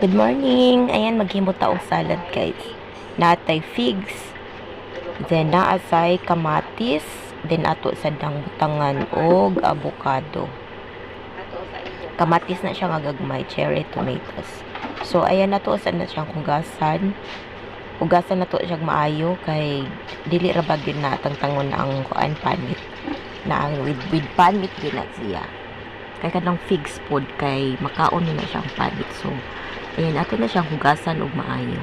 Good morning! Ayan, maghimot taong salad guys. Natay figs, then naasay kamatis, then ato sa dang butangan og avocado. Kamatis na siya nga gagmay, cherry tomatoes. So ayan nato sa na siyang hugasan. Hugasan na to siya maayo kay dili ra bagyo na tangtangon na ang kuan panit. Na ang with panit din na siya. Kay kanang figs pod kay makaon na siyang panit. So ayan, ato na siyang hugasan og maayo.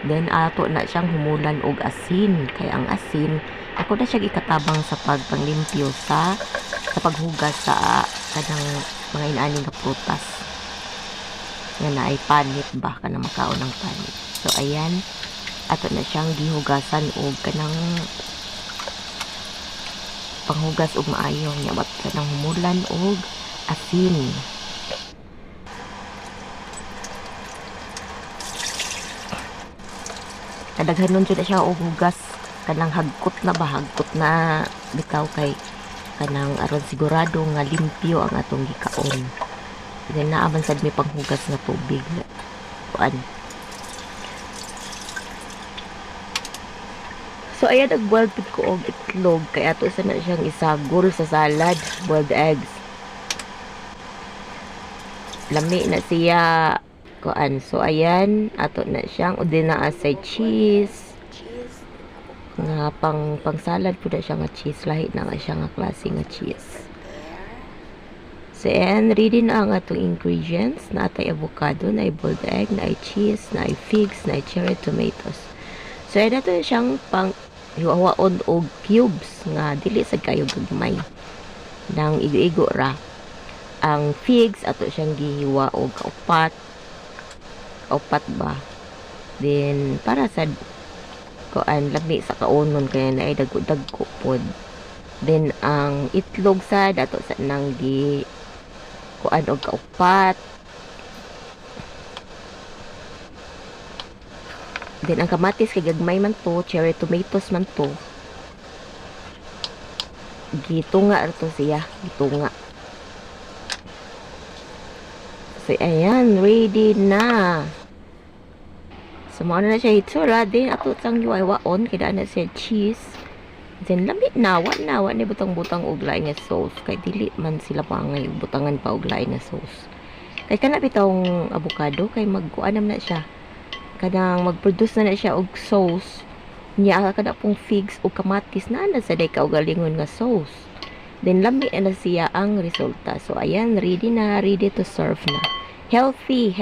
Then, ato na siyang humulan og asin. Kaya ang asin, ako na siyang ikatabang sa pagpanglimpyo sa paghugas sa kanang mga inaaning na prutas. Nga na ay panit ba, kanang makaon ng panit. So, ayan, ato na siyang gihugasan og kanang panghugas og maayo. Nyamat kanang humulan og asin. Kadaghanon jud siya og hugas kanang hagkot na bitaw kay kanang aron sigurado nga limpyo ang atong gikaon. Then naaman sad may panghugas nga tubig. Kuan. So ayan, nag-boiled ko og itlog kay ato sa na siyang isagol sa salad, boiled eggs. Lami na siya kuan. So ayan, ato na siyang udina sa cheese nga pang salad po na siya nga cheese, lahi na nga siya nga klase nga cheese. So ayan, ready na ang atong ingredients. Na atay avocado, na boiled egg, na cheese, na figs, na cherry tomatoes. So ayan, nato siyang pang hiwaon og cubes nga dili sad kayo gagmay nang igo-igo ra. Ang figs ato siyang gihiwa og upat ba, then para sa kuan lami sa kaunon kaya na ay dagko pod. Then ang itlog sad ato sa nang gi kuan og kaupat. Then ang kamatis kay gagmay man to, cherry tomatoes man to, gitunga to siya, gitunga. So ayan, ready na. So, mao na siya hitsura. Then, ato sang hiwa-hiwaon. Kaya na siya cheese. Then, lamit na. Wa ni butang-butang og lain nga sauce. Kaya dili man sila pa ngay butangan pa og lain nga sauce. Kaya kana bitawng avocado. Kaya magkuanam na siya. Kanang mag-produce na siya og sauce. Niya kada pong figs o kamatis na sa day kaugalingon nga sauce. Then, lamit na siya ang resulta. So, ayan. Ready na. Ready to serve na. Healthy